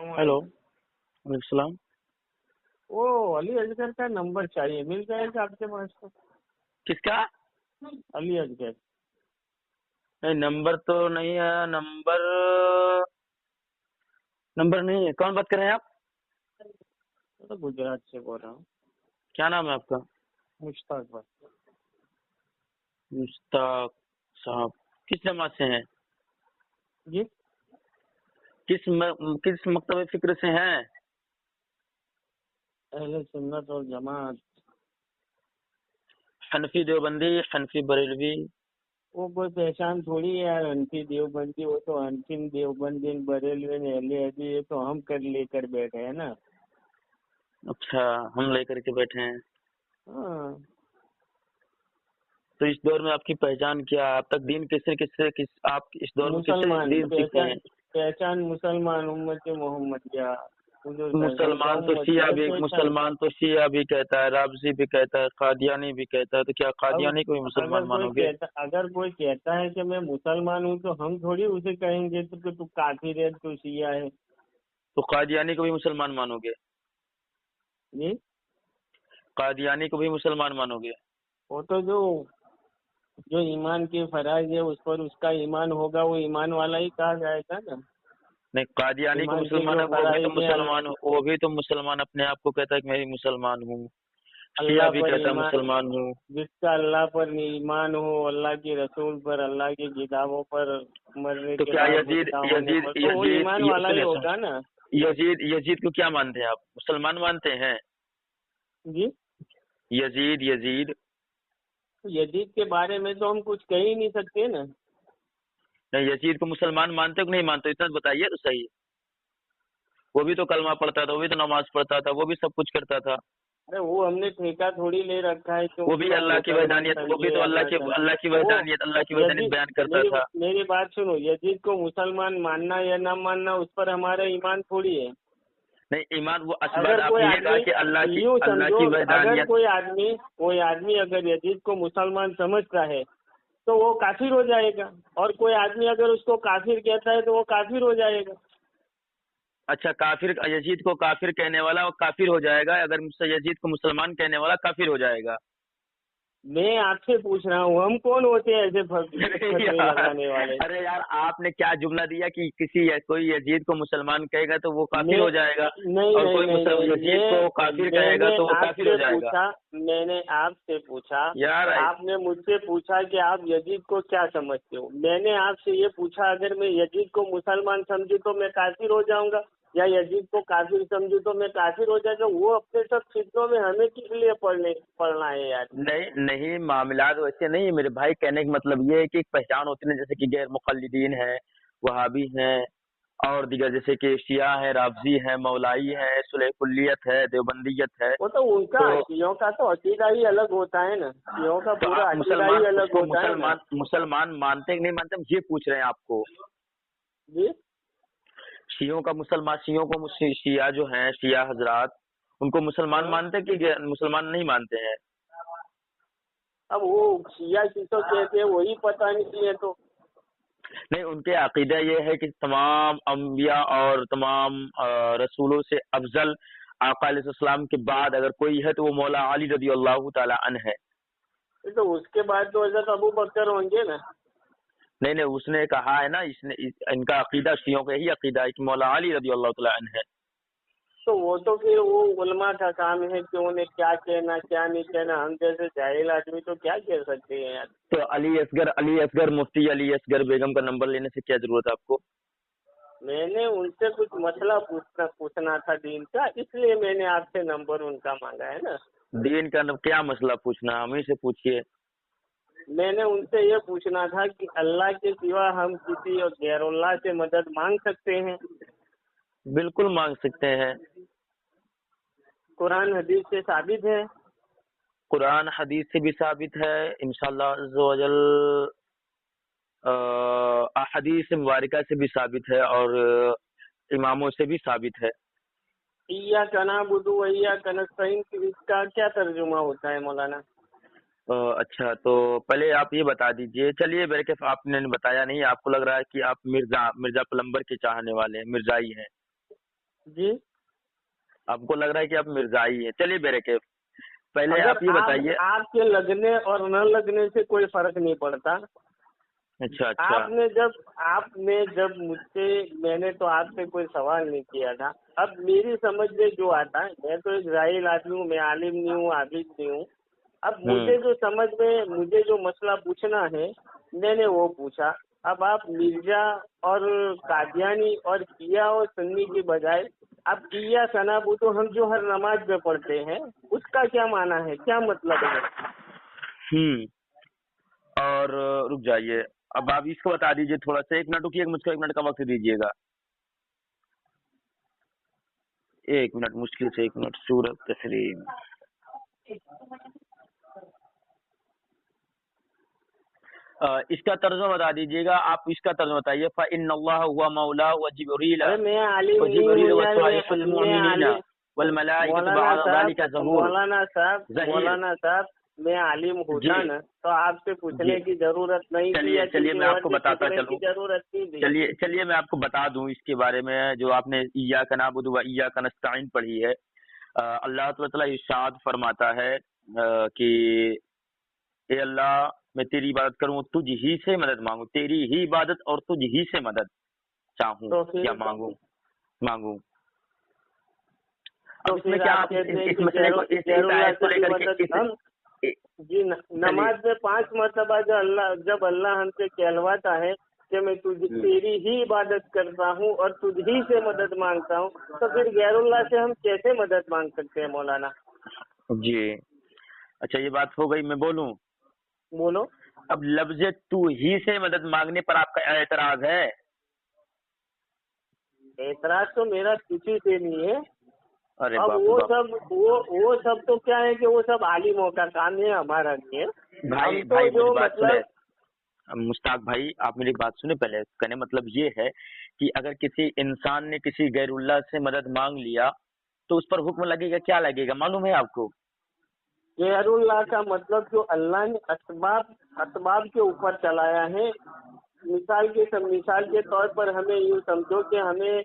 Hello, अलैक्म। वालेकुम सलाम। वो अली असगर का नंबर चाहिए, मिल जाएगा आपके पास? तो किसका? अली असगर। नहीं, नंबर तो नहीं है। नंबर नंबर नहीं है। कौन बात कर रहे हैं आप? तो गुजरात से बोल रहा हूँ। क्या नाम है आपका? मुश्ताक भाई। मुश्ताक साहब। किस जमात से हैं? जी, किस मकतब फिक्र से हैं? अहले सुन्नत और जमात। हनफी देवबंदी, हनफी बरेलवी? वो कोई पहचान थोड़ी है यार, हनफी देवबंदी। वो तो हनफी देवबंदी बरेलवी अहले हदीस, ये तो हम कर लेकर बैठे हैं ना। अच्छा, हम लेकर के बैठे हैं। हाँ, तो इस दौर में आपकी पहचान क्या है? आप तक दीन आप इस दौर में किससे मुसलमान दीन सीखते हैं? पहचान मुसलमान उम्मत मोहम्मदिया। मुसलमान तो शिया भी कहता है, राबजी भी कहता है, कादियानी भी कहता है। तो क्या अब कादियानी को भी मुसलमान मानोगे? अगर कोई कहता है कि मैं मुसलमान हूँ, तो हम थोड़ी उसे कहेंगे तो कि तू काफिर है, तू शिया है। तो कादियानी को भी मुसलमान मानोगे? जी, कादियानी को भी मुसलमान मानोगे? वो तो जो जो ईमान के फराज है उस पर उसका ईमान होगा, वो ईमान वाला ही कहा जाएगा ना। नहीं, कादियानी को ईमान के मुसलमान जो है, फराइज है, वो भी तो मुसलमान अपने आप को कहता है कि मैं भी मुसलमान हूँ। शिया अल्लाह भी पर कहता है ईमान, मुसलमान हूँ। जिसका अल्लाह पर ईमान हो, अल्लाह के रसूल पर, अल्लाह की किताबों पर, मरने तो के क्या बाद यजीद जिंदा होने यजीद पर, तो वो यजीद ईमान ये वाला ही सुने होगा सुन ना। यजीद को क्या मानते हैं आप? मुसलमान मानते हैं? जी, यजीद यजीद यजीद के बारे में तो हम कुछ कह ही नहीं सकते ना। नहीं, यजीद को मुसलमान मानते हो कि नहीं मानते हो? इतना तो बताइए तो सही। वो भी तो कलमा पढ़ता था, वो भी तो नमाज पढ़ता था, वो भी सब कुछ करता था। अरे वो हमने ठेका थोड़ी ले रखा है वो क्योंकि भी हम अल्लाह की मुसलमान वहदानियत वो भी समझे तो अल्लाह का। वो अल्लाह की वहदानियत यजीद, बयान करता मेरी था। मेरी बात सुनो, यजीद को मुसलमान मानना या ना मानना उस पर हमारा ईमान थोड़ी है। नहीं, ईमान वो असबाद अगर कोई आपने ये कहा आदमी, कि यूं अल्लाह समझो, की अगर वहदानियत। कोई आदमी अगर यजीद को मुसलमान समझता है तो वो काफिर हो जाएगा, और कोई आदमी अगर उसको काफिर कहता है तो वो काफिर हो जाएगा। अच्छा, काफिर यजीद को काफिर कहने वाला वो काफिर हो जाएगा, अगर यजीद को मुसलमान कहने वाला काफिर हो जाएगा? मैं आपसे पूछ रहा हूँ, हम कौन होते हैं ऐसे अरे फतवे यार, लगाने वाले? अरे यार, आपने क्या जुमला दिया कि कोई यजीद को मुसलमान कहेगा तो वो काफिर मैं हो जाएगा, नहीं और नहीं कोई नहीं नहीं, यजीद को काफिर कहेगा मैंने तो वो काफिर हो आपसे जाएगा? पूछा, मैंने आपसे पूछा, यार आपने मुझसे पूछा कि आप यजीद को क्या समझते हो। मैंने आपसे ये पूछा, अगर मैं यजीद को मुसलमान समझू तो मैं काफिर हो जाऊंगा, या यजीद को काफिर समझू तो मैं काफिर हो जाऊंगा? वो अपने सब फितनों में हमें किस लिए पढ़ना है यार? नहीं नहीं, मामलात वैसे नहीं है मेरे भाई। कहने का मतलब ये है कि एक पहचान होती है, जैसे कि गैर मुक़ल्लिदीन है, वहाबी हैं, और दीगर जैसे कि शिया है, राफजी है, मौलाई है, सुलह कुल्लियत है, देवबंदियत है। वो तो उनका, तो शियों का तो अकीदा ही अलग होता है ना, शियों का पूरा आप अकीदा ही अलग उसको होता है ना। मुसलमान मानते कि नहीं मानते, हम ये पूछ रहे हैं आपको। जी, शियों को शिया जो हैं, शिया हजरात, उनको मुसलमान हाँ। मानते कि मुसलमान नहीं मानते हैं? अब वो शिया किसको कहते हैं वही पता नहीं है तो। नहीं, उनके अकीदा ये है कि तमाम अम्बिया और तमाम रसूलों से अफजल आका अलैहिस्सलाम के बाद अगर कोई है तो वो मौला अली रदी अल्लाह ताला अन्हु है। तो उसके बाद तो हजरत अबू बकर होंगे ना। नहीं नहीं, उसने कहा है ना, इनका अकीदा, शियों का यही अकीदा है कि मौला अली रदी अल्लाह ताला अन्हु है। तो वो तो फिर वो उलमा का काम है कि उन्हें क्या कहना क्या नहीं कहना। हम जैसे जाहिल आदमी तो क्या कह सकते हैं यार। तो अली असगर मुफ्ती अली असगर बेगम का नंबर लेने से क्या जरूरत है आपको? मैंने उनसे कुछ मसला पूछना था दीन का, इसलिए मैंने आपसे नंबर उनका मांगा है ना। दीन का क्या मसला पूछना, हम ही से पूछिए। मैंने उनसे ये पूछना था कि अल्लाह के सिवा हम किसी और गैरुल्लाह से मदद मांग सकते हैं? बिल्कुल मांग सकते हैं। कुरान हदीस से साबित है? कुरान हदीस से भी साबित है इंशाअल्लाह अज़्ज़ व जल, अहादीस मुबारका से भी साबित है, और इमामों से भी साबित है। इय्याका नअबुदु व इय्याका नस्तईन, इसका क्या तर्जुमा होता है मौलाना? अच्छा, तो पहले आप ये बता दीजिए। चलिए, मेरे के आपने बताया नहीं, आपको लग रहा है कि आप मिर्जा मिर्जा प्लम्बर के चाहने वाले हैं, मिर्जाई हैं। جی آپ کو لگ رہا ہے کہ آپ مرزائی ہیں. چلیے میرے کے پہلے اگر آپ یہ بتائیے. آپ کے لگنے اور نہ لگنے سے کوئی فرق نہیں پڑتا. اچھا اچھا. آپ نے جب مجھ سے میں نے تو آپ سے کوئی سوال نہیں کیا تھا. اب میری سمجھ میں جو آتا ہے, میں تو ایک جاہل آدمی ہوں, میں عالم نہیں ہوں, عابد نہیں ہوں. اب مجھے جو سمجھ میں مجھے جو مسئلہ پوچھنا ہے میں نے وہ پوچھا. اب آپ مرزا اور قادیانی اور شیعہ اور سنی کی بجائے اب کیا سنابو تو ہم جو ہر نماز میں پڑھتے ہیں اس کا کیا معنی ہے, کیا مطلب ہے؟ اور رک جائیے, اب آپ اس کو بتا دیجئے تھوڑا سا. 1 منٹ رکیے, مجھ کو 1 منٹ کا وقت دیجیے گا. 1 منٹ, مشکل سے 1 منٹ. سورۃ تحریم, اس کا ترجمہ بتا دیجیے گا. آپ اس کا ترجمہ بتائیے. فَإِنَّ اللَّهَ هُوَ مَوْلَاهُ وَجِبْرِيلَ وَصَالِحُ الْمُؤْمِنِينَ وَالْمَلَائِكَةُ بَعْدَ ذَلِكَ ظَهُورٌ. مولانا صاحب میں عالم ہوتا نا تو آپ سے پوچھنے کی ضرورت نہیں تھی. چلیے میں آپ کو بتاتا چلوں. ضرورت تھی. چلیے میں آپ کو بتا دوں اس کے بارے میں. جو آپ نے ایاک نعبد و ایاک نستعین پڑھی ہے, اللہ تعالیٰ ارشاد فرماتا ہے کہ اے اللہ میں تیری عبادت کروں, تجھ ہی سے مدد مانگوں, تیری ہی عبادت اور تجھ ہی سے مدد چاہوں یا مانگوں. اب اس میں کیا آپ اس مسئلے کو اس آیت کو لے کر کے جی نماز میں 5 مرتبہ جب اللہ ہم سے کہلواتا ہے کہ میں تیری ہی عبادت کرتا ہوں اور تجھ ہی سے مدد مانگتا ہوں, تو پھر غیر اللہ سے ہم کیسے مدد مانگ سکتے ہیں مولانا؟ جی اچھا, یہ بات ہو گئی. میں بولوں؟ بولو. اب لفظ تو ہی سے مدد مانگنے پر آپ کا اعتراض ہے؟ اعتراض تو میرا کسی سے نہیں ہے. اب وہ سب تو کیا ہے کہ وہ سب عالموں کا کام ہے, ہمارا نہیں ہے. بھائی جو مطلب مشتاق بھائی, آپ میری بات سنیں پہلے. کہنے مطلب یہ ہے کہ اگر کسی انسان نے کسی غیر اللہ سے مدد مانگ لیا تو اس پر حکم لگے گا, کیا لگے گا معلوم ہے آپ کو؟ غیر اللہ کا مطلب جو اللہ نے اسباب کے اوپر چلایا ہے. مثال کے طور پر ہمیں یوں سمجھو کہ ہمیں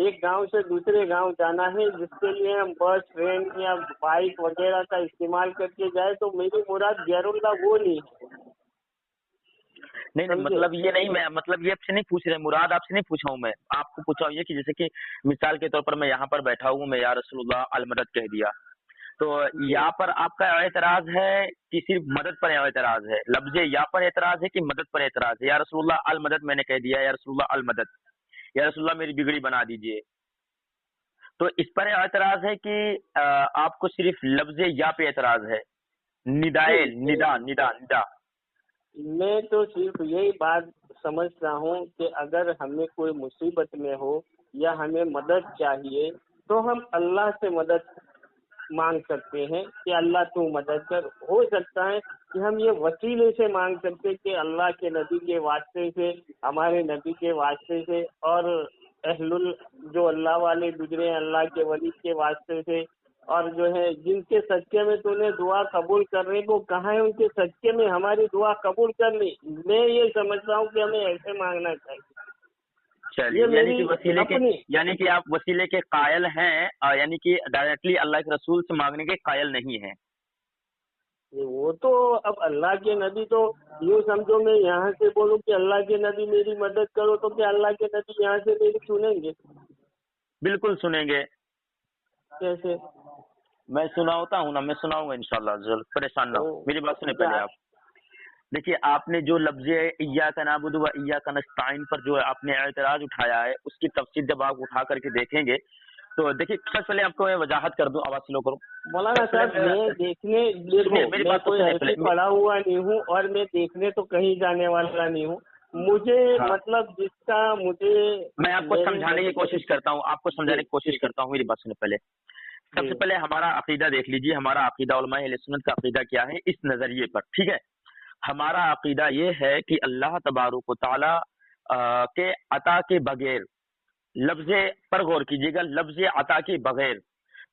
ایک گاؤں سے دوسرے گاؤں جانا ہے, جس کے لیے ہم بس, ٹرین یا بائک وغیرہ کا استعمال کر کے جائے, تو میری مراد غیر اللہ وہ نہیں ہے. نہیں مطلب یہ نہیں, میں مطلب یہ آپ سے نہیں پوچھ رہے, مراد آپ سے نہیں پوچھا ہوں. میں آپ کو پوچھا ہوں یہ کہ جیسے کہ مثال کے طور پر میں یہاں پر بیٹھا ہوں, میں یا رسول اللہ المدد کہہ دیا, تو یہاں پر آپ کا اعتراض ہے کہ صرف مدد پر اعتراض ہے؟ لفظ یا پر اعتراض ہے کہ مدد پر اعتراض ہے؟ یا رسول اللہ المدد میں نے کہہ دیا, یا رسول اللہ المدد, یا رسول اللہ میری بگڑی بنا دیجئے, تو اس پر اعتراض ہے کہ آپ کو صرف لفظ یا پہ اعتراض ہے؟ ندا میں تو صرف یہی بات سمجھتا ہوں کہ اگر ہمیں کوئی مصیبت میں ہو یا ہمیں مدد چاہیے تو ہم اللہ سے مدد مانگ سکتے ہیں کہ اللہ تو مدد کر. ہو سکتا ہے کہ ہم یہ وسیلے سے مانگ سکتے کہ اللہ کے نبی کے واسطے سے, ہمارے نبی کے واسطے سے, اور جو اللہ والے گزرے ہیں اللہ کے ولی کے واسطے سے, اور جو ہے جن کے صدقے میں تو نے دعا قبول کرنے کو کہا ہے ان کے صدقے میں ہماری دعا قبول کرنی. میں یہ سمجھتا ہوں کہ ہمیں ایسے مانگنا چاہیے. یعنی کہ آپ وسیلے کے قائل ہیں, یعنی کہ ڈائریکٹلی اللہ کے رسول سے مانگنے کے قائل نہیں ہیں. وہ تو اب اللہ کے نبی تو یوں سمجھو, میں یہاں سے بولوں کہ اللہ کے نبی میری مدد کرو, تو کیا اللہ کے نبی یہاں سے میری سنیں گے؟ بالکل سنیں گے. کیسے؟ میں سناتا ہوں نا, میں سناؤں گا انشاءاللہ, پریشان نہ ہو. میری بات سنیں پہلے. آپ دیکھیے, آپ نے جو لفظ ایاک نعبد و ایاک نستعین پر جو آپ نے اعتراض اٹھایا ہے, اس کی تفصیل جب آپ اٹھا کر کے دیکھیں گے تو دیکھیے, سب سے پہلے آپ کو میں وضاحت کر دوں, آواز سلو کرو. مولانا صاحب میں کوئی ایسے پڑھا ہوا نہیں ہوں اور میں دیکھنے تو کہیں جانے والا نہیں ہوں. مجھے مطلب جس کا میں آپ کو سمجھانے کی کوشش کرتا ہوں, میری بات سنیں پہلے. سب سے پہلے ہمارا عقیدہ دیکھ لیجیے. ہمارا عقیدہ علماء اہل سنت کا عقیدہ کیا ہے اس نظریے پر, ٹھیک ہے؟ ہمارا عقیدہ یہ ہے کہ اللہ تبارک و تعالی کے عطا کے بغیر, لفظ پر غور کیجیے گا, لفظ عطا کے بغیر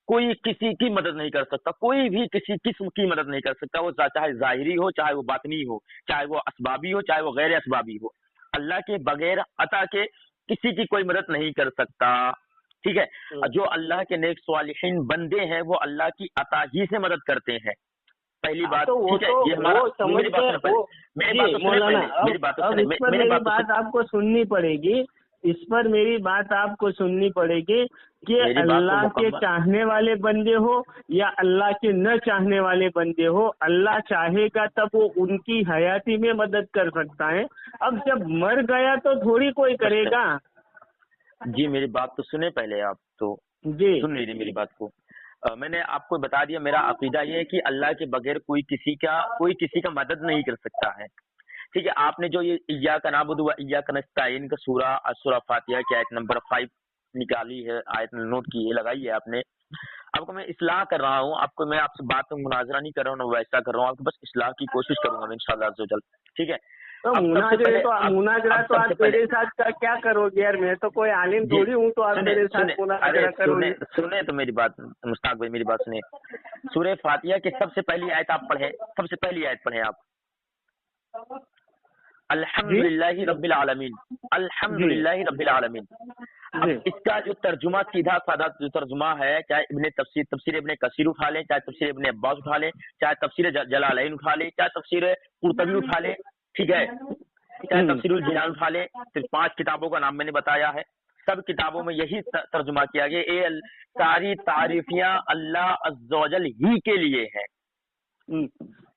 کوئی کسی کی مدد نہیں کر سکتا, کوئی بھی کسی قسم کی مدد نہیں کر سکتا, وہ چاہے ظاہری ہو, چاہے وہ باطنی ہو, چاہے وہ اسبابی ہو, چاہے وہ غیر اسبابی ہو. اللہ کے بغیر عطا کے کسی کی کوئی مدد نہیں کر سکتا, ٹھیک ہے. جو اللہ کے نیک صالحین بندے ہیں وہ اللہ کی عطا ہی سے مدد کرتے ہیں. پہلی بات ٹھیک ہے, یہ ہمارا میری بات میری بات آپ کو سننی پڑے گی, اس پر میری بات آپ کو سننی پڑے گی کہ اللہ کے چاہنے والے بندے ہو یا اللہ کے نہ چاہنے والے بندے ہو, اللہ چاہے گا تب وہ ان کی حیاتی میں مدد کر سکتا ہے. اب جب مر گیا تو تھوڑی کوئی کرے گا. جی میری بات تو سنیں پہلے, آپ تو جی سن لیجیے میری بات کو. میں نے آپ کو بتا دیا میرا عقیدہ یہ ہے کہ اللہ کے بغیر کوئی کسی کا مدد نہیں کر سکتا ہے. ٹھیک ہے, آپ نے جو یہ ایاک نعبد و ایاک نستعین کا سورہ فاتحہ کی آیت نمبر 5 نکالی ہے, آیت نوٹ کی ہے, لگائی ہے آپ نے. آپ کو میں اصلاح کر رہا ہوں, میں آپ سے بات میں مناظرہ نہیں کر رہا ہوں, ویسا کر رہا ہوں, آپ کو بس اصلاح کی کوشش کروں گا انشاءاللہ عز و جل. ٹھیک ہے, مناظرہ تو آپ میرے ساتھ کیا کرو گے یار, میں تو کوئی عالم تھوڑی ہوں تو آپ میرے ساتھ مناظرہ کرو گے. سنیں تو میری بات, مشتاق بھائی میری بات سنیں. سورہ فاتحہ کی سب سے پہلی آیت آپ پڑھیں, سب سے پہلی آیت پڑھیں آپ, الحمدللہ رب العالمین, الحمدللہ رب العالمین. اب اس کا جو ترجمہ سیدھا سادہ جو ترجمہ ہے, چاہے تفسیر ابن کثیر اٹھا لیں, چاہے تفسیر ابن عباس اٹھا لیں, چاہے تفسیر جلالین اٹھا لیں, چاہے تفسیر قرطبی اٹھا لیں, ٹھیک ہے, چاہے تفسیر الجنان اٹھا لیں, صرف 5 کتابوں کا نام میں نے بتایا ہے, سب کتابوں میں یہی ترجمہ کیا گیا, ساری تعریفیاں اللہ عز و جل ہی کے لیے ہیں,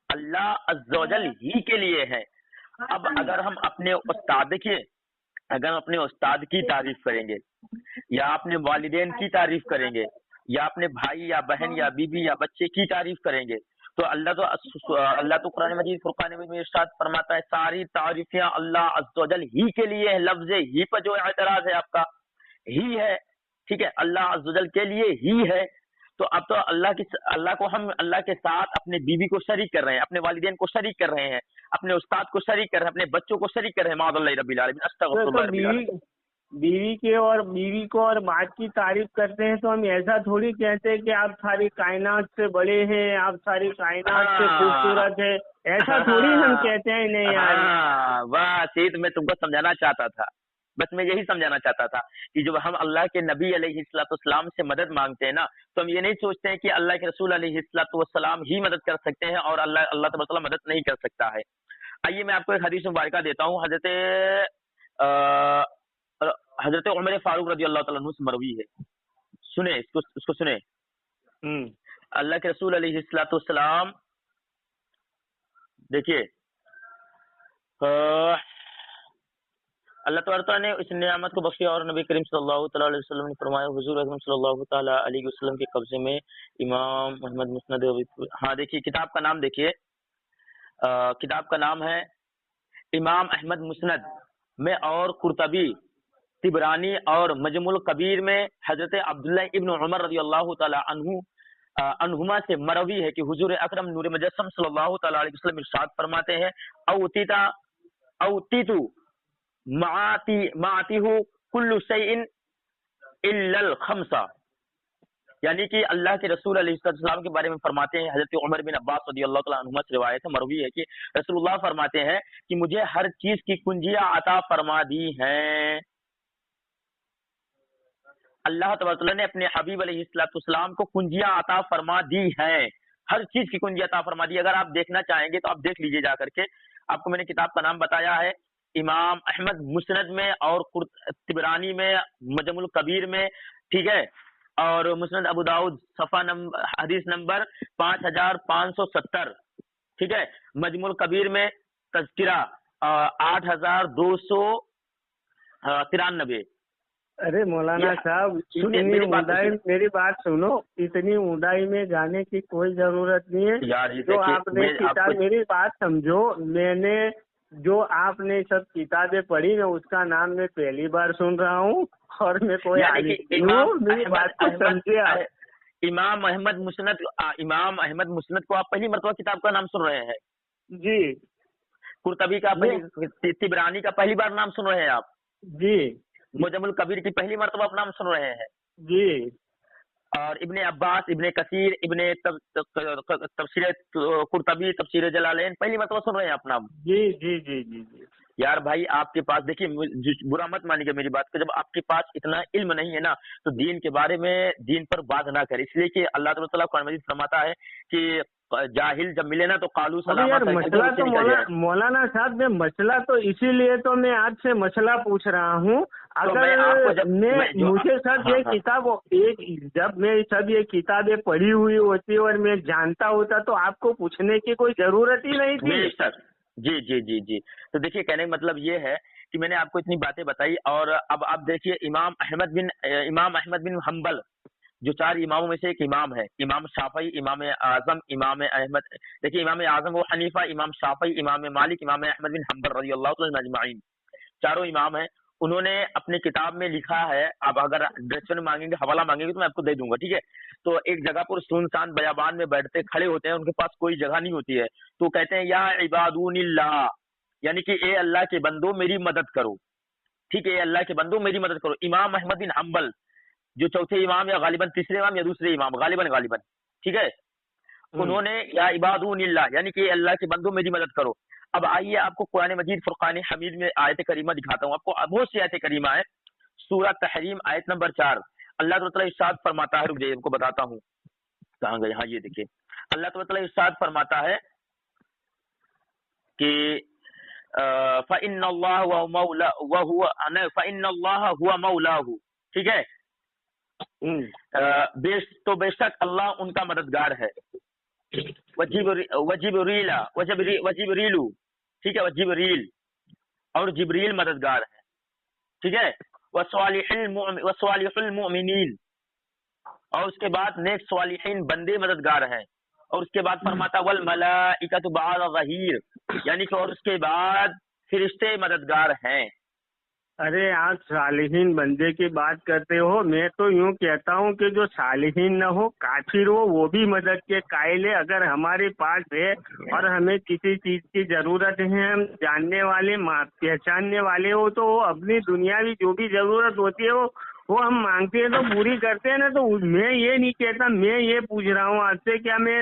اللہ عز و جل ہی کے لیے ہیں. اب اگر ہم اپنے استاد اپنے استاد کی تعریف کریں گے, یا اپنے والدین کی تعریف کریں گے, یا اپنے بھائی یا بہن یا بیوی یا بچے کی تعریف کریں گے, تو اللہ تو قرآن مجید فرقان مجید میں ارشاد فرماتا ہے ساری تعریفیاں اللہ عز و جل ہی کے لیے ہیں. لفظ ہی پر جو اعتراض ہے آپ کا, ہی ہے, ٹھیک ہے, اللہ عز و جل کے لیے ہی ہے. تو اب تو اللہ کو ہم اللہ کے ساتھ اپنے بیوی کو شریک کر رہے ہیں, اپنے والدین کو شریک کر رہے ہیں, اپنے استاد کو شریک کر رہے ہیں, اپنے بچوں کو شریک کر رہے ہیں. معاذ اللہ رب العالمین, استغفر اللہ رب العالمین. بیوی کو اور ماں کی تعریف کرتے ہیں تو ہم ایسا تھوڑی کہتے ہیں کہ آپ ساری کائنات سے بڑے ہیں, آپ ساری کائنات سے خوبصورت ہے, ایسا تھوڑی ہم کہتے ہیں. نہیں یار, بس یہ تو میں تم کو سمجھانا چاہتا تھا, بس میں یہی سمجھانا چاہتا تھا کہ جب ہم اللہ کے نبی علیہ الصلوۃ والسلام سے مدد مانگتے ہیں نا, تو ہم یہ نہیں سوچتے ہیں کہ اللہ کے رسول علیہ الصلوۃ والسلام ہی مدد کر سکتے ہیں اور اللہ تبارک و تعالیٰ مدد نہیں کر سکتا ہے. آئیے میں آپ کو ایک حدیث مبارکہ دیتا ہوں, حضرت عمر فاروق رضی اللہ تعالیٰ عنہ سے مروی ہے, سنیں اس کو سنیں. اللہ کے رسول علیہ الصلوۃ والسلام, دیکھیے اللہ تبارک نے اس نعمت کو بخشی اور نبی کریم صلی اللہ تعالیٰ علیہ وسلم نے فرمایا, حضور اکرم صلی اللہ تعالیٰ علیہ وسلم کے قبضے میں امام محمد مسند. ہاں دیکھیے کتاب کا نام, دیکھیے کتاب کا نام ہے امام احمد مسند میں, اور قرطبی, طبرانی اور مجمع الکبیر میں حضرت عبداللہ ابن عمر رضی اللہ تعالیٰ عنہما سے مروی ہے کہ حضور اکرم نور مجسم صلی اللہ تعالیٰ علیہ وسلم ارشاد فرماتے ہیں, اوتیتو معاتی ہو کل شیء الا الخمسہ. یعنی کہ اللہ کے رسول علیہ السلام کے بارے میں فرماتے ہیں, حضرت عمر بن عباس رضی اللہ تعالیٰ عنہما سے روایت ہے, مروی ہے کہ رسول اللہ فرماتے ہیں کہ مجھے ہر چیز کی کنجیاں عطا فرما دی ہیں. اللہ تبارک نے اپنے حبیب علیہ السلام کو کنجیاں عطا فرما دی ہیں, ہر چیز کی کنجی عطا فرما دی. اگر آپ دیکھنا چاہیں گے تو آپ دیکھ لیجئے جا کر کے, آپ کو میں نے کتاب کا نام بتایا ہے, امام احمد مسند میں اور طبرانی میں, مجمع الکبیر میں, ٹھیک ہے, اور مسند ابو داؤد صفحہ نمبر حدیث نمبر 5570, ٹھیک ہے, مجمع الکبیر میں تذکرہ 8293. ارے مولانا صاحب, میری بات سنو, اتنی اونڈائی میں جانے کی کوئی ضرورت نہیں ہے. جو آپ نے کتاب, میری بات سمجھو, میں نے جو آپ نے سب کتابیں پڑھی میں اس کا نام میں پہلی بار سن رہا ہوں, اور میں کوئی میری بات کو سمجھے. امام احمد مسند کو آپ پہلی مرتبہ کتاب کا نام سن رہے ہیں؟ جی. قرطبی کا, طبرانی کا پہلی بار نام سن رہے ہیں آپ؟ جی. مجمع الکبیر کی پہلی مرتبہ آپ نام سن رہے ہیں؟ جی. اور ابن عباس, ابن کثیر, تفسیر قرطبی, تفسیر جلالین پہلی مرتبہ سن رہے ہیں آپ نام؟ جی جی جی جی جی. यार भाई आपके पास देखिए, बुरा मत मानिएगा मेरी बात को, जब आपके पास इतना इल्म नहीं है ना तो दीन के बारे में, दीन पर बात ना करें, इसलिए कि अल्लाह ताला कुरान मजीद फरमाता है कि जाहिल जब मिले ना तो कालू अबे सलामा यार करके मसला उससे तो निकल जाए। मौलाना साहब में मसला तो इसीलिए तो मैं आपसे मसला पूछ रहा हूँ। तो मैं आपको अगर मुझे सब ये किताब जब मैं सब ये किताबें पढ़ी हुई होती और मैं जानता होता तो आपको पूछने की कोई जरूरत ही नहीं थी। सर जी जी जी जी। तो देखिए कहने का मतलब ये है कि मैंने आपको इतनी बातें बताई, और अब आप देखिए इमाम अहमद बिन हम्बल जो 4 इमामों में से एक इमाम है, इमाम शाफई, इमाम आजम, इमाम अहमद, देखिए इमाम आजम वो हनीफा, इमाम शाफई, इमाम मालिक, इमाम अहमद बिन हम्बल रज़ी अल्लाह तआला अजमाइन, चारों इमाम हैं। उन्होंने अपनी किताब में लिखा है, अब अगर डिस्क्रिप्शन मांगेंगे, हवाला मांगेंगे तो मैं आपको दे दूंगा, ठीक है। तो एक जगह पर सुनसान बयाबान में बैठते खड़े होते हैं, उनके पास कोई जगह नहीं होती है, तो कहते हैं या इबादुनिल्लाह, यानी कि ए अल्लाह के बंदो मेरी मदद करो, ठीक है, ए अल्लाह के बंदो मेरी मदद करो। इमाम अहमद बिन हम्बल जो चौथे इमाम या गालिबन तीसरे इमाम या दूसरे इमाम, गालिबन, ठीक है, उन्होंने या इबादुनिल्लाह यानी कि अल्लाह के बंदो मेरी मदद करो। अब आइए आपको कुरान मजीद फुरकान हमीद में आयत करीमा दिखाता हूँ, आपको बहुत सी आयत करीमा है। सूरह तहरीम आयत नंबर 4, अल्लाह ताला इरशाद फरमाता है, रुक जाइए आपको बताता हूँ कहाँ गए, हाँ ये देखिए, अल्लाह ताला इरशाद फरमाता है कि फ़इन्नल्लाह हुवा मौलाहु, ठीक है, बेशक अल्लाह उनका मददगार है। वजिब्रीलू, ठीक है, वजिब्रील और जिब्रील मददगार है, ठीक है, वस्वालिहुल मुमिनीन, और उसके बाद नेक स्वालिहीन बंदे मददगार हैं, और उसके बाद फरमाता वल मलाइकतु बअद ज़हीर, यानी कि और उसके बाद फरिश्ते मददगार हैं। अरे आप सालिहीन बंदे की बात करते हो, मैं तो यूँ कहता हूँ कि जो सालिहीन न हो, काफिर हो, वो भी मदद के कायल है। अगर हमारे पास है और हमें किसी चीज की जरूरत है, हम जानने वाले पहचानने वाले हो, तो वो अपनी दुनियावी जो भी जरूरत होती है वो हम मांगते हैं तो पूरी करते हैं ना। तो मैं ये नहीं कहता, मैं ये पूछ रहा हूँ आपसे, क्या मैं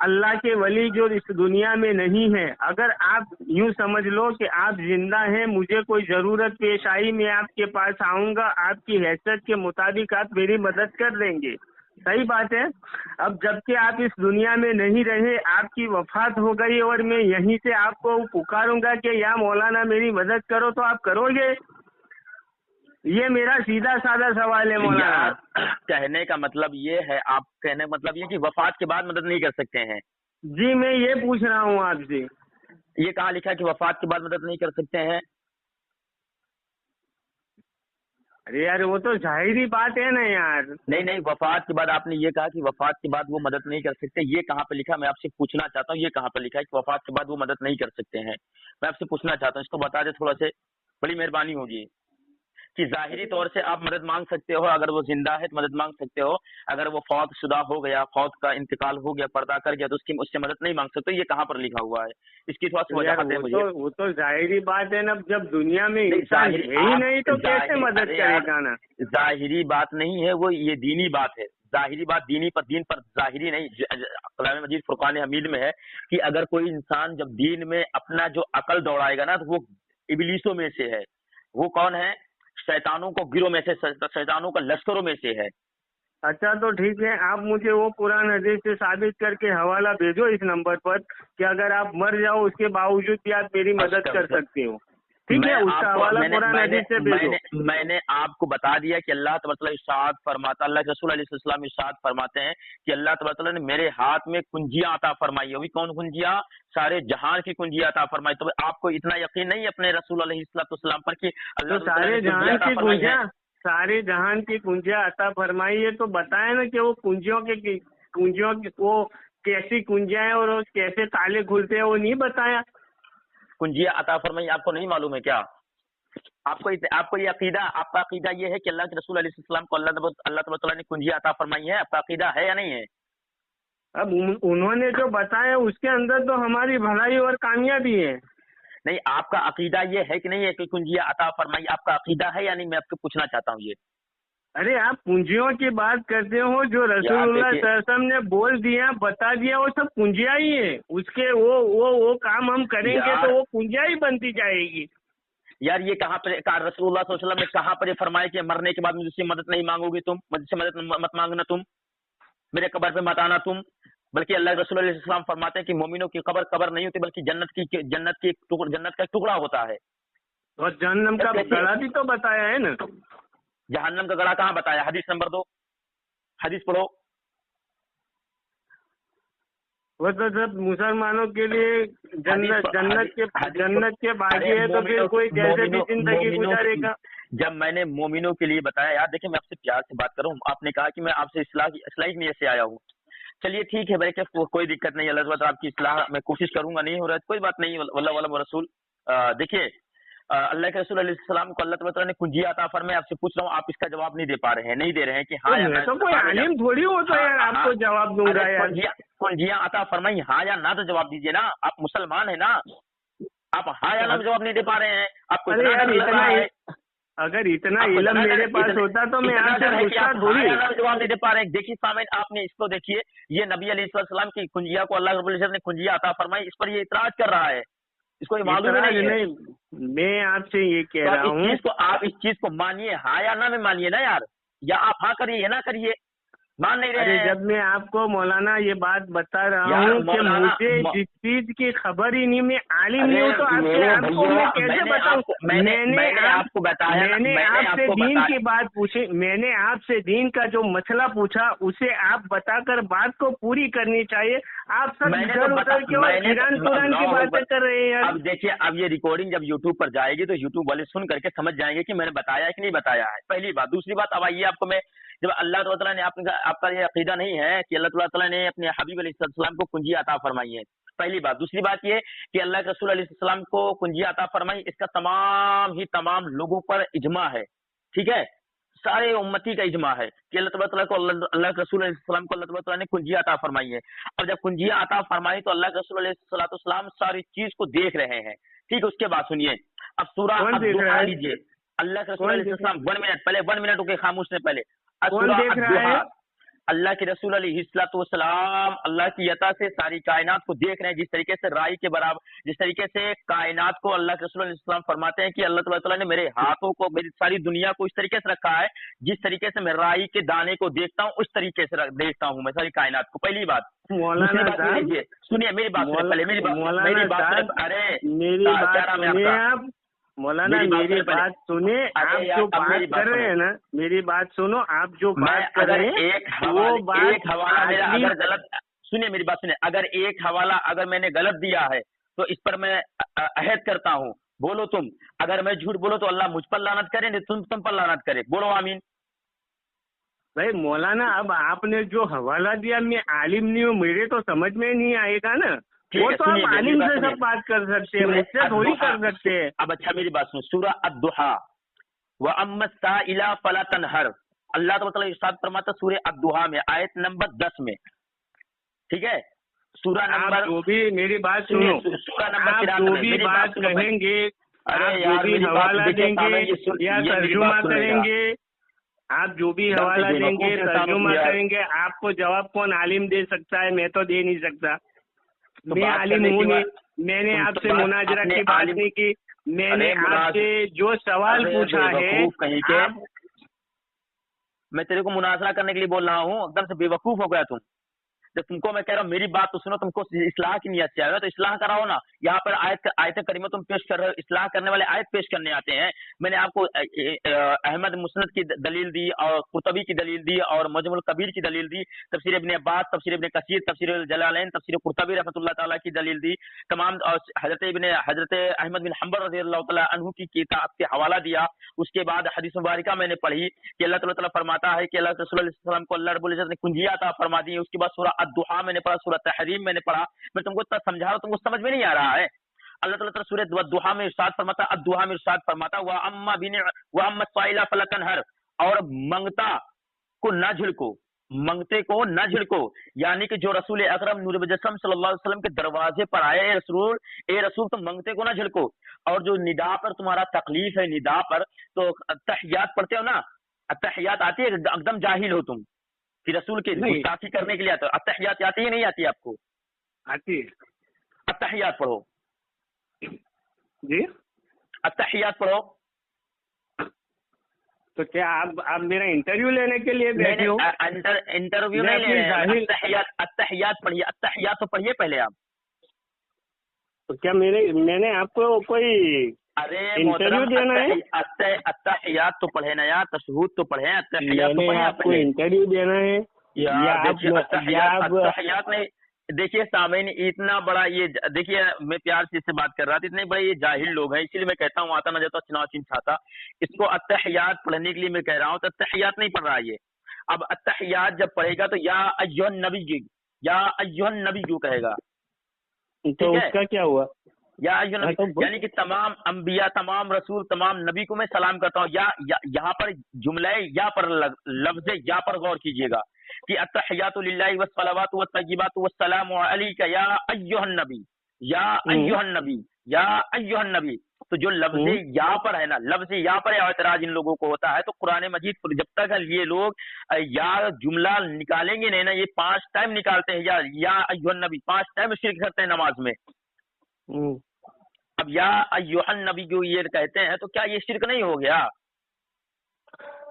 अल्लाह के वली जो इस दुनिया में नहीं है, अगर आप यूं समझ लो कि आप जिंदा हैं, मुझे कोई जरूरत पेश आई, मैं आपके पास आऊंगा, आपकी हैसियत के मुताबिक आप मेरी मदद कर देंगे, सही बात है। अब जबकि आप इस दुनिया में नहीं रहे, आपकी वफात हो गई और मैं यहीं से आपको पुकारूंगा कि या मौलाना मेरी मदद करो, तो आप करोगे? ये मेरा सीधा साधा सवाल है मौलाना। कहने का मतलब ये है, आप कहने का मतलब ये कि वफात के बाद मदद नहीं कर सकते हैं? जी मैं ये पूछ रहा हूँ आपसे। ये कहाँ लिखा है कि वफात के बाद मदद नहीं कर सकते हैं? अरे यार वो तो जाहिरी बात है ना यार। नहीं, वफात के बाद आपने ये कहा कि वफात के बाद वो मदद नहीं कर सकते, ये कहाँ पे लिखा? मैं आपसे पूछना चाहता हूँ, ये कहाँ पे लिखा है कि वफात के बाद वो मदद नहीं कर सकते हैं? मैं आपसे पूछना चाहता हूँ, इसको बता दे थोड़ा से, बड़ी मेहरबानी होगी। कि जाहिरी तौर से आप मदद मांग सकते हो, अगर वो जिंदा है तो मदद मांग सकते हो, अगर वो फौत शुदा हो गया, फौत का इंतकाल हो गया, पर्दा कर गया, तो उससे मदद नहीं मांग सकते। ये कहाँ पर लिखा हुआ है? इसकी थोड़ा सी वजह दें मुझे। वो तो जाहिरी बात है ना, जब दुनिया में इंसान है ही नहीं तो कैसे मदद करेगा ना। जाहिरी बात नहीं है वो, ये दीनी बात है। जाहिरी बात दीन पर जाहिरी नहीं। कलाम मजीद फुरकान हमीद में है कि अगर कोई इंसान जब दीन में अपना जो अकल दौड़ाएगा ना, तो वो इबलीसों में से है। वो कौन है? शैतानों को गिरोह में से, शैतानों का लश्करों में से है। अच्छा तो ठीक है, आप मुझे वो कुरान हदीस से साबित करके हवाला भेजो इस नंबर पर कि अगर आप मर जाओ उसके बावजूद भी आप मेरी मदद कर सकते हो, ठीक है? उसका हवाला कुरान हदीस से भेजो। मैंने आपको बता दिया कि अल्लाह तबारक इरशाद फरमाता, अल्लाह के रसूल अलैहिस्सलाम इरशाद फरमाते हैं कि अल्लाह तबारक ने मेरे हाथ में कुंजियां अता फरमाई है। कौन कुंजियां? सारे जहान की कुंजियां अता फरमाई। तो आपको इतना यकीन नहीं अपने रसूल अलैहिस्सलाम पर कि अल्लाह सारे जहान की कुंजियां, सारे जहान की कुंजियां अता फरमाई है? तो बताए ना कि वो कुंजियों की वो कैसी कुंजियां हैं और कैसे ताले खुलते हैं, वो नहीं बताया? कुंजियां अता फरमाई आपको नहीं मालूम है क्या? आपको ये अकीदा, आपका अकीदा ये है कि अल्लाह के रसूल अलैहिस्सलाम को अल्लाह तबारक ने कुंजियां अता फरमाई है? आपका अकीदा है या नहीं है? अब उन्होंने जो बताया उसके अंदर तो हमारी भलाई और कामयाबी है। नहीं, आपका अकीदा ये है कि नहीं है कि कुंजियां अता फरमाई? आपका अकीदा है या नहीं, मैं आपको पूछना चाहता हूँ ये। अरे आप कुंजियों की बात करते हो, जो रसूलुल्लाह सल्लल्लाहु अलैहि वसल्लम ने बोल दिया, बता दिया, वो सब कुंजिया ही है। उसके वो काम हम करेंगे तो वो कुंजिया ही बनती जाएगी। یار یہ کہاں پر رسول اللہ صلی اللہ علیہ وسلم نے کہاں پر یہ فرمایا کہ مرنے کے بعد مجھ سے مدد نہیں مانگو گی تم، مجھ سے مدد مت مانگنا تم، میرے قبر پہ مت آنا تم. بلکہ اللہ رسول علیہ السلام فرماتے ہیں کہ مومنوں کی قبر نہیں ہوتی بلکہ جنت کا ایک ٹکڑا ہوتا ہے. اور جہنم کا گڑا بھی تو بتایا ہے نا. جہنم کا گڑا کہاں بتایا؟ حدیث نمبر 2، حدیث پڑھو. وہ تو سب مسلمانوں کے لیے جنت کے باغی ہے، تو پھر کوئی کیسے بھی زندگی گزارے گا. جب میں نے مومنوں کے لیے بتایا، یار دیکھیں میں آپ سے پیار سے بات کروں، آپ نے کہا کہ میں آپ سے اصلاحی نیت سے آیا ہوں. چلیے ٹھیک ہے بھائی، کہ کوئی دقت نہیں، اللہ تعالیٰ آپ کی اصلاح میں کوشش کروں گا، نہیں ہو رہا ہے کوئی بات نہیں. واللہ علم رسول. دیکھیے اللہ کے رسول علیہ السلام کو اللہ تعالیٰ نے کنجی عطا فرمایا. آپ سے پوچھ رہا ہوں، آپ اس کا جواب نہیں دے پا رہے ہیں، نہیں دے رہے ہیں کہ ہاں یا نہ. تو کوئی عالم تھوڑی ہوتا ہے آپ کو جواب دوں گا. کنجیاں عطا فرمائی، ہاں یا نہ تو جواب دیجیے نا. آپ مسلمان ہیں نا، آپ ہاں یا نہ جواب نہیں دے پا رہے ہیں. آپ کو اگر اتنا علم میرے پاس ہوتا تو میں آپ سے پوچھتا تھوڑی. جواب نہیں دے پا رہے ہیں. دیکھیے سامعین، آپ نے اس کو دیکھیے، یہ نبی علیہ السلام کی کنجیا کو اللہ رب العزت نے کنجیا عطا فرمائی، اس پر یہ اعتراض کر رہا ہے. اس کو یہ معلوم نہیں ہے. میں آپ سے یہ کہہ رہا ہوں، آپ اس چیز کو مانیے، ہاں یا نہ میں مانیے نا یار، یا آپ ہاں کریے یا نہ کریے. مان نہیں رہے ہیں. جب میں آپ کو مولانا یہ بات بتا رہا ہوں کہ مجھے جس چیز کی خبر ہی نہیں، میں عالم نہیں ہوں، تو آپ کو میں کیسے بتاؤں؟ میں نے آپ کو بتایا، میں نے آپ سے دین کی بات پوچھی، میں نے آپ سے دین کا جو مسئلہ پوچھا اسے آپ بتا کر بات کو پوری کرنی چاہیے. آپ سب ادھر ادھر کے اور ایران قرآن کی باتیں کر رہے ہیں. اب دیکھیے، اب یہ ریکارڈنگ جب یوٹیوب پر جائے گی تو یوٹیوب والے سن کر کے سمجھ جائیں گے کہ میں نے بتایا ہے کہ نہیں بتایا ہے. پہلی بات. دوسری بات، اب آئیے آپ کو میں، جب اللہ تعالیٰ نے آپ کا یہ عقیدہ نہیں ہے کہ اللہ تعالیٰ نے اپنے حبیب علیہ السلام کو کنجی عطا فرمائی ہے، پہلی بات. دوسری بات یہ کہ اللہ کے رسول علیہ السلام کو کنجی عطا فرمائی، اس کا تمام لوگوں پر اجماع ہے. ٹھیک ہے، سارے امتی کا اجماع ہے کہ اللہ تعالیٰ کو اللہ کے رسول علیہ السلام کو اللہ تعالیٰ نے کنجی عطا فرمائی ہے. اب جب کنجی عطا فرمائی تو اللہ کے رسول علیہ السلام ساری چیز کو دیکھ رہے ہیں. ٹھیک ہے، اس کے بعد سنیے، اب سورہ الضحیٰ لیجیے. اللہ کے رسول علیہ السلام 1 منٹ رکے، خاموش نے پہلے. اللہ کے رسول علیہ السلام اللہ کی عطا سے ساری کائنات کو دیکھ رہے ہیں. جس طریقے سے رائی کے برابر، جس طریقے سے کائنات کو اللہ کے رسول علیہ السلام فرماتے ہیں کہ اللہ تعالیٰ نے میرے ہاتھوں کو، میری ساری دنیا کو اس طریقے سے رکھا ہے جس طریقے سے میں رائی کے دانے کو دیکھتا ہوں، اس طریقے سے دیکھتا ہوں میں ساری کائنات کو. پہلی بات. سنیے میری بات پہلے، میری بات. ارے مولانا میری بات سنیں. آپ جو بات کر رہے ہیں نا، میری بات سنو. آپ جو بات کر رہے ہیں وہ بات اگر غلط، سنیے میری بات سنیے، اگر ایک حوالہ اگر میں نے غلط دیا ہے تو اس پر میں عہد کرتا ہوں. بولو تم، اگر میں جھوٹ بولو تو اللہ مجھ پر لعنت کرے، تم پر لعنت کرے. بولو آمین. بھائی مولانا، اب آپ نے جو حوالہ دیا، میں عالم نہیں ہوں، میرے تو سمجھ میں نہیں آئے گا نا. وہ تو آپ عالم سے سب بات کر سکتے ہیں، مجھ سے تھوڑی کر سکتے ہیں. اب اچھا میری بات سنو، سورہ الضحیٰ وَأَمَّا السَّائِلَ فَلَا تَنْهَرْ، اللہ تعالیٰ ارشاد فرماتا سورہ الضحیٰ میں آیت نمبر 10 میں. ٹھیک ہے، سورہ نمبر، جو بھی میری بات سنو، آپ جو بھی بات کہیں گے، آپ جو بھی حوالہ دیں گے یا ترجمہ کریں گے، آپ جو بھی حوالہ دیں گے ترجمہ کریں گے، آپ کو جواب کون عالم دے سکتا ہے؟ میں تو دے نہیں سکتا. میں عالم ہوں نہیں. میں نے آپ سے مناظرہ کی بات نہیں کی. میں نے آپ سے جو سوال پوچھا ہے، میں تیرے کو مناظرہ کرنے کے لیے بول رہا ہوں، ایک دم سے بے وقوف ہو گیا تم. جب تم کو میں کہہ رہا ہوں میری بات تو سنو، تم کو اصلاح کی نیت سے آئے گا تو اصلاح کراؤ نا. یہاں پر آیت کریمہ تم پیش کر رہے ہو، اصلاح کرنے والے آیت پیش کرنے آتے ہیں. میں نے آپ کو احمد مسند کی دلیل دی اور قرطبی کی دلیل دی اور معجم الکبیر کی دلیل دی، تفسیر ابن عباس، تفسیر ابن کثیر، تفسیر الجلالین، تفسیر قرطبی رحمۃ اللہ تعالیٰ کی دلیل دی تمام، اور حضرت احمد بن حنبل رضی اللہ تعالیٰ عنہ کی کتاب سے حوالہ دیا. اس کے بعد حدیث مبارکہ میں نے پڑھی کہ اللہ تعالیٰ فرماتا ہے کہ اللہ رسول علیہ السلام کو اللہ رب العزت نے کنجیہ عطا فرما دی. اس کے بعد سورہ الضحیٰ میں نے پڑھا، سورہ تحریم میں نے پڑھا. میں تم کو اتنا سمجھا رہا ہوں، تم کو سمجھ میں نہیں آ رہا ہے. اللہ تعالیٰ سورہ الضحیٰ میں ارشاد فرماتا، الضحیٰ میں ارشاد فرماتا وَأَمَّا السَّائِلَ فَلَا تَنْهَرْ، اور منگتا کو نہ جھڑکو، منگتے کو نہ جھڑکو. یعنی کہ جو رسول اکرم نور مجسم صلی اللہ علیہ وسلم کے دروازے پر آئے، اے رسول تم منگتے کو نہ جھڑکو. اور جو ندا پر تمہارا تکلیف ہے، ندا پر تو تحیات پڑھتے ہو نا، تحیات آتی ہے، ایک دم جاہل ہو تم کہ رسول کے گستاخی کرنے کے لیے آتے ہو. التحیات آتی ہے نہیں آتی آپ کو؟ آتی ہے. التحیات پڑھو جی. अत्तहियात पढ़ो। तो क्या आप मेरा इंटरव्यू लेने के लिए बैठे हो? इंटरव्यू नहीं ले रहे हैं, अत्तहियात पढ़िए, अत्तहियात तो पढ़िए पहले आप। तो क्या मैंने आपको कोई अरे इंटरव्यू देना है? अत्तहियात तो पढ़े ना यार, तशहूद तो पढ़े, अत्तहियात तो पढ़े आपको इंटरव्यू देना है या अत्तहियात नहीं। देखिए सामीन, इतना बड़ा ये, देखिए मैं प्यार से इससे बात कर रहा था, इतने बड़े ये जाहिल लोग हैं, इसीलिए मैं कहता हूँ आता ना जाता चुनाव चिन्ह छाता। इसको अत्तहियात पढ़ने के लिए मैं कह रहा हूँ, तो अत्तहियात नहीं पढ़ रहा है ये। अब अत्तहियात जब पढ़ेगा तो या अय्युहन नबी क्यों कहेगा? तो उसका क्या हुआ? या यानी कि तमाम अंबिया, तमाम रसूल, तमाम नबी को मैं सलाम करता हूँ। यहाँ पर जुमला या पर लफ्ज या पर गौर कीजिएगा कि अत्तहियातु लिल्लाहि वस्सलावातु वत्तय्यिबातु वस्सलामु अलैका या अय्युहन नबी, या अय्युहन नबी, या अय्युहन नबी। तो जो लफ्ज या पर है ना, लफ्ज या पर एतराज इन लोगों को होता है। तो कुरान मजीद जब तक ये लोग या जुमला निकालेंगे नहीं ना, ये 5 टाइम निकालते हैं या अय्युहन नबी, 5 टाइम शिर्क करते हैं नमाज में। अब या अय्युहन नबी जो ये कहते हैं, तो क्या ये शिर्क नहीं हो गया?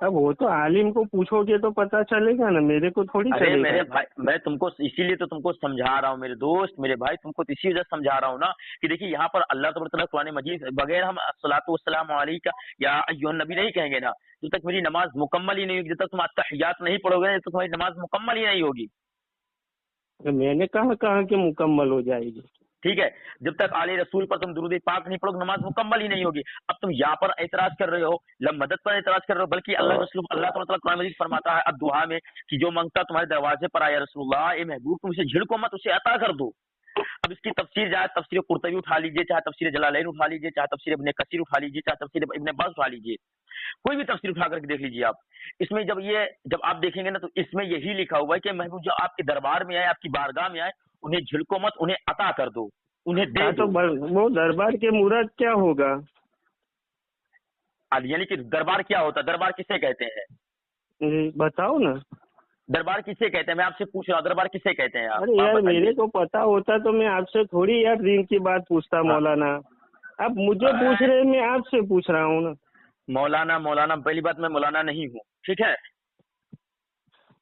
अब वो तो आलिम को पूछोगे तो पता चलेगा ना, मेरे को थोड़ी अरे चलेगा। मेरे भाई, मैं तुमको इसीलिए तो तुमको समझा रहा हूँ मेरे दोस्त, मेरे भाई, तुमको तो इसी वजह से समझा रहा हूँ ना कि देखिए यहाँ पर अल्लाह तबारक व तआला कुरान मजीद बगैर हम अस्सलातु वस्सलामु अलैका या अय्युहन नबी नहीं कहेंगे ना, जब तक मेरी नमाज मुकम्मल ही नहीं होगी, जब तक तुम अत्तहियात नहीं पढ़ोगे, जब तक तुम्हारी नमाज मुकम्मल ही नहीं होगी। मैंने कहा कि मुकम्मल हो जाएगी? ठीक है, जब तक आले रसूल पर तुम दुरूद पाक नहीं पढ़ोगे, नमाज मुकम्मल ही नहीं होगी। अब तुम यहाँ पर एतराज कर रहे हो, मदद पर एतराज कर रहे हो, बल्कि अल्लाह ताला कुरान मजीद फरमाता है अब दुआ में कि जो मांगता तुम्हारे दरवाजे पर आया रसूलुल्लाह, ए महबूब तुम उसे झिड़को मत, उसे अता कर दो। अब इसकी तफसीर चाहे तफसीर कुर्तबी उठा लीजिए, चाहे तफसीर जलालैन उठा लीजिए, चाहे तफसीर इब्ने कसीर उठा लीजिए, चाहे तफसीर इब्ने अब्बास उठा लीजिए, कोई भी तफसीर उठा करके देख लीजिए आप। इसमें जब आप देखेंगे ना, तो इसमें यही लिखा हुआ है कि महबूब जो आपके दरबार में आए, आपकी बारगाह में आए, उन्हें झिड़को मत, उन्हें अता कर दो, उन्हें दे दो। तो वो दरबार के मुराद क्या होगा? यानी कि दरबार क्या होता है? दरबार किसे कहते हैं बताओ ना। दरबार किसे कहते हैं? मैं आपसे पूछ रहा हूँ, दरबार किसे कहते हैं आप? अरे यार मेरे को पता होता तो मैं आपसे थोड़ी यार दीन की बात पूछता मौलाना। आप मुझे पूछ रहे, मैं आपसे पूछ रहा हूँ ना। मौलाना पहली बात मैं मौलाना नहीं हूँ, ठीक है?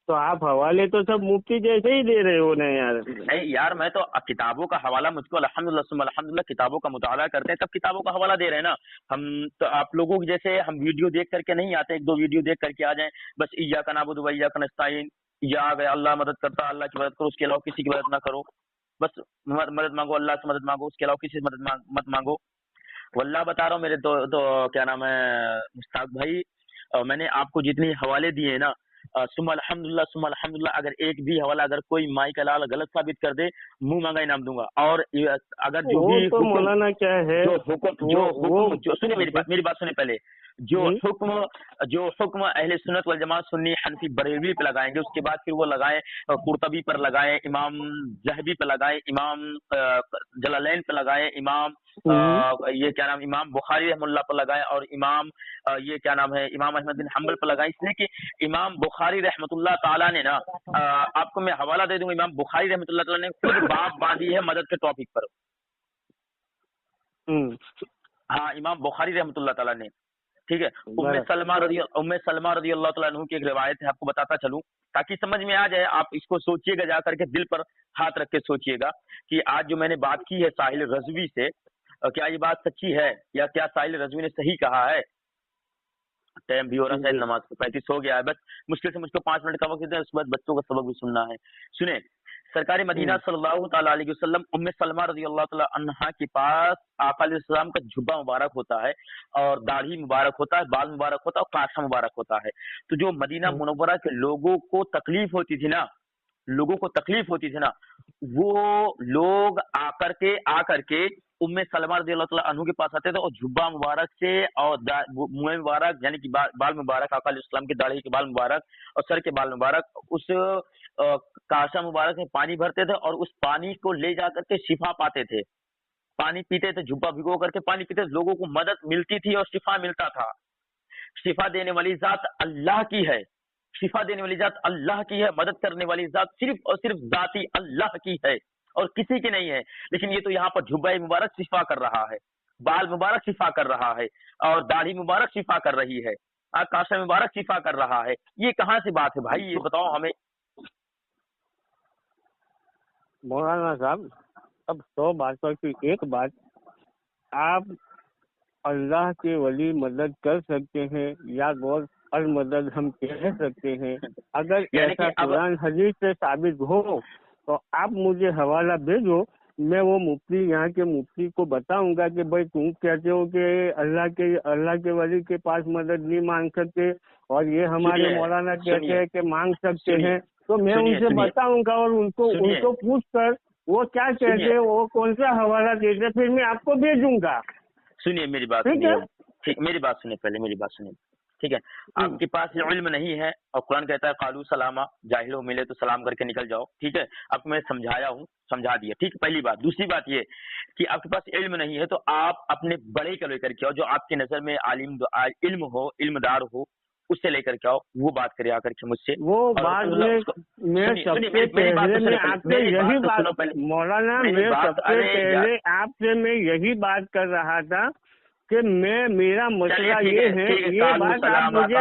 तो आप हवाले तो सब मुफ्ती जैसे ही दे रहे हो ना यार। नहीं यार, मैं तो किताबों का हवाला, मुझको अल्हम्दुलिल्लाह किताबों का मुताला करते हैं तब किताबों का हवाला दे रहे हैं ना हम। तो आप लोगों की जैसे हम वीडियो देख करके नहीं आते, 1-2 वीडियो देख करके आ जाएं बस, इय्याका नअबुदु व इय्याका नस्तईन, या आ गया अल्लाह मदद करता, अल्लाह की मदद करो, उसके अलावा किसी की मदद ना करो, बस मदद मांगो, अल्लाह से मदद मांगो, उसके अलावा किसी से मदद मत मांगो। वल्लाह बता रहा हूँ मेरे तो क्या नाम है मुश्ताक भाई, मैंने आपको जितनी हवाले दिए ना, सुम्मा अल्हम्दुलिल्लाह, अगर एक भी हवाला अगर कोई माई का लाल गलत साबित कर दे, मुंह मांगा इनाम दूंगा। और अगर जो भी तो मौलाना क्या है, सुनिए मेरी बात सुनिए पहले, जो हुक्म अहले सुन्नत वल जमात सुन्नी हनफी बरेलवी पे लगाएंगे, उसके बाद फिर वो लगाएं कुर्तबी पर लगाएं, इमाम ज़हबी पे लगाएं, इमाम जलालैन पे लगाएं, इमाम ये क्या नाम इमाम बुखारी रहमतुल्लाह पर लगाएं, और इमाम ये क्या नाम है इमाम अहमद बिन हम्बल पर लगाएं। इसलिए कि इमाम बुखारी रहमतुल्लाह ताला ने ना, आपको मैं हवाला दे दूंगा, इमाम बुखारी रहमतुल्लाह ताला ने खुद बात बांधी है मदद के टॉपिक पर। हाँ, इमाम बुखारी रहमतुल्लाह ताला ने, ठीक है। उम्मे सलमा रज़ी अल्लाह तआला अन्हु की एक रिवायत है, आपको बताता चलूं ताकि समझ में आ जाए। आप इसको सोचिएगा, जा करके दिल पर हाथ रख के सोचिएगा कि आज जो मैंने बात की है साहिल रज़वी से, क्या ये बात सच्ची है, या क्या साहिल रज़वी ने सही कहा है? टाइम भी हो रहा है, नमाज को 35 हो गया है, बस मुश्किल से मुझको 5 मिनट का वक्त दें, उसके बाद बच्चों का सबक भी सुनना है। सुने, सरकारी मदीना सल्लल्लाहु ताला अलैहि वसल्लम उम्मे सलमा रज़ी अल्लाह ताला अन्हा के पास आका अलैहिस्सलाम का जुब्बा मुबारक होता है, और दाढ़ी मुबारक होता है, बाल मुबारक होता है, और काशा मुबारक होता है। तो जो मदीना मुनव्वरा के लोगों को तकलीफ होती थी ना, वो लोग आकर के उम्मे सलमा रज़ियल्लाहु ताला अन्हु के पास आते थे, और जुब्बा मुबारक से और मुँह मुबारक यानी कि बाल मुबारक, आका अलैहिस्सलाम की दाढ़ी के बाल मुबारक और सर के बाल मुबारक, उस काशा मुबारक में पानी भरते थे, और उस पानी को ले जा करके शिफा पाते थे। पानी पीते थे, जुब्बा भिगो करके पानी पीते थे, लोगों को मदद मिलती थी और शिफा मिलता था। शिफा देने वाली जात अल्लाह की है, शिफा देने वाली जात अल्लाह की है, मदद करने वाली जात सिर्फ और सिर्फ जाती अल्लाह की है और किसी की नहीं है। लेकिन ये तो यहाँ पर जुब्बा मुबारक शिफा कर रहा है, बाल मुबारक शिफा कर रहा है और दाढ़ी मुबारक शिफा कर रही है, काशा मुबारक शिफा कर रहा है, ये कहाँ से बात है भाई, ये बताओ हमें। मौलाना साहब, अब 100 बातों की एक बात, आप अल्लाह के वली मदद कर सकते हैं या गौर अल मदद हम कह सकते हैं। अगर ऐसा कुरान हदीस से साबित हो तो आप मुझे हवाला भेजो, मैं वो मुफ्ती, यहाँ के मुफ्ती को बताऊंगा कि भाई तुम कहते हो कि अल्लाह के वली के पास मदद नहीं मांग सकते और ये हमारे मौलाना कहते हैं कि मांग सकते हैं, तो मैं उनसे बताऊंगा और उनको पूछ कर वो क्या कहते हैं, वो कौन सा हवाला देते, फिर मैं आपको भेजूंगा। सुनिए मेरी बात, ठीक, मेरी बात सुनिए, पहले मेरी बात सुनिए, ठीक है। आपके पास इल्म नहीं है और कुरान कहता है कालू सलामा, जाहिलो मिले तो सलाम करके निकल जाओ, ठीक है। आपको मैं समझाया हूँ, समझा दिया, ठीक। पहली बात। दूसरी बात ये कि आपके पास इल्म नहीं है तो आप अपने बड़े को लेकर के आओ, जो आपकी नजर में इल्म हो, इल्मदार हो, उससे लेकर के आओ, वो बात करे आकर के मुझसे। वो बात मौलाना, मैं सबसे पहले आपसे मैं यही बात कर रहा था कि मेरा मसला ये है, ये बात आप मुझे